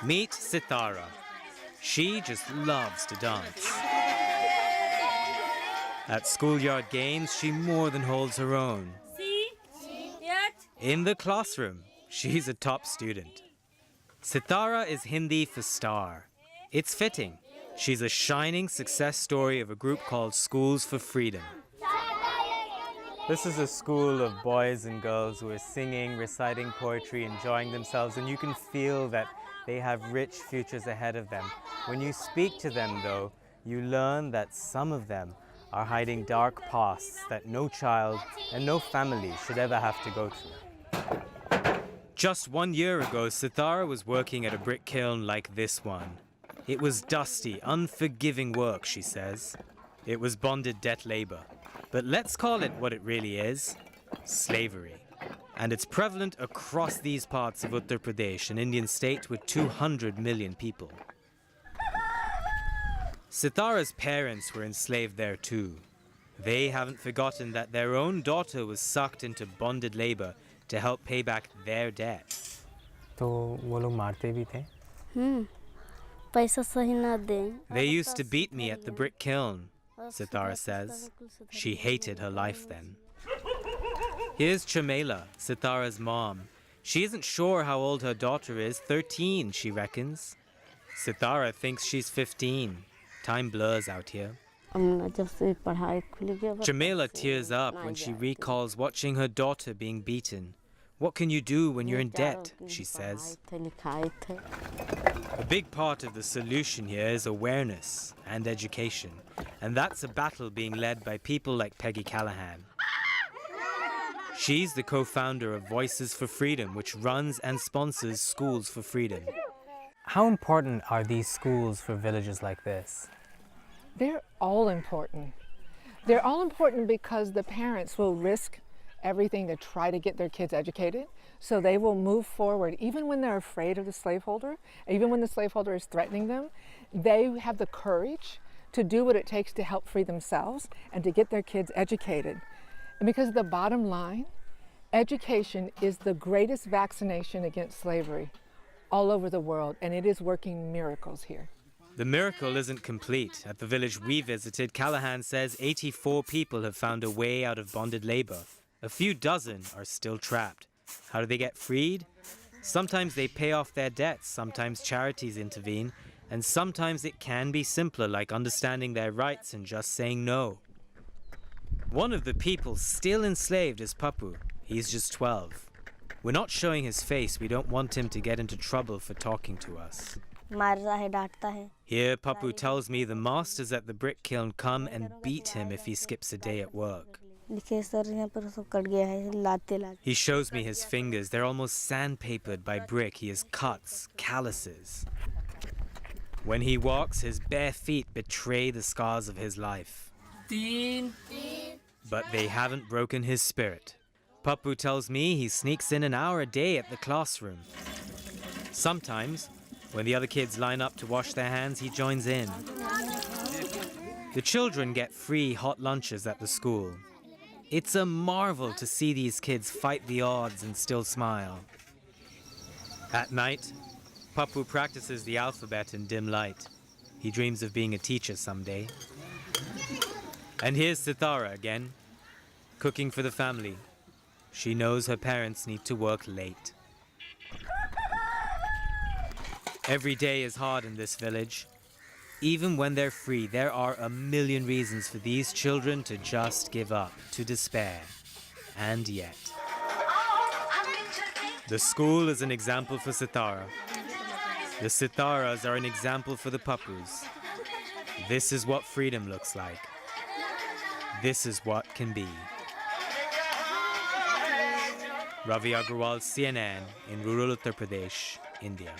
Meet Sitara. She just loves to dance. At schoolyard games, she more than holds her own. In the classroom, she's a top student. Sitara is Hindi for star. It's fitting. She's a shining success story of a group called Schools for Freedom. This is a school of boys and girls who are singing, reciting poetry, enjoying themselves, and you can feel that they have rich futures ahead of them. When you speak to them, though, you learn that some of them are hiding dark pasts that no child and no family should ever have to go through. Just 1 year ago, Sitara was working at a brick kiln like this one. It was dusty, unforgiving work, she says. It was bonded debt labor. But let's call it what it really is, slavery. And it's prevalent across these parts of Uttar Pradesh, an Indian state with 200 million people. Sitara's parents were enslaved there too. They haven't forgotten that their own daughter was sucked into bonded labor to help pay back their debt. तो वो लोग मारते भी थे? पैसा सही ना दें. They used to beat me at the brick kiln, Sitara says. She hated her life then. Here's Chamela, Sitara's mom. She isn't sure how old her daughter is, 13 she reckons. Sitara thinks she's 15. Time blurs out here. Chamela tears up when she recalls watching her daughter being beaten. What can you do when you're in debt, she says. A big part of the solution here is awareness and education. And that's a battle being led by people like Peggy Callahan. She's the co-founder of Voices for Freedom, which runs and sponsors Schools for Freedom. How important are these schools for villages like this? They're all important. They're all important because the parents will risk everything to try to get their kids educated. So they will move forward, even when they're afraid of the slaveholder, even when the slaveholder is threatening them, they have the courage to do what it takes to help free themselves and to get their kids educated. And because the bottom line, education is the greatest vaccination against slavery all over the world, and it is working miracles here. The miracle isn't complete. At the village we visited, Callahan says 84 people have found a way out of bonded labor. A few dozen are still trapped. How do they get freed? Sometimes they pay off their debts, sometimes charities intervene, and sometimes it can be simpler, like understanding their rights and just saying no. One of the people still enslaved is Papu. He's just 12. We're not showing his face. We don't want him to get into trouble for talking to us. Here, Papu tells me the masters at the brick kiln come and beat him if he skips a day at work. He shows me his fingers. They're almost sandpapered by brick. He has cuts, calluses. When he walks, his bare feet betray the scars of his life. But they haven't broken his spirit. Papu tells me he sneaks in an hour a day at the classroom. Sometimes, when the other kids line up to wash their hands, he joins in. The children get free hot lunches at the school. It's a marvel to see these kids fight the odds and still smile. At night, Papu practices the alphabet in dim light. He dreams of being a teacher someday. And here's Sitara again, cooking for the family. She knows her parents need to work late. Every day is hard in this village. Even when they're free, there are a million reasons for these children to just give up, to despair. And yet, the school is an example for Sitara. The Sitaras are an example for the Papus. This is what freedom looks like. This is what can be. Ravi Agrawal, CNN, in rural Uttar Pradesh, India.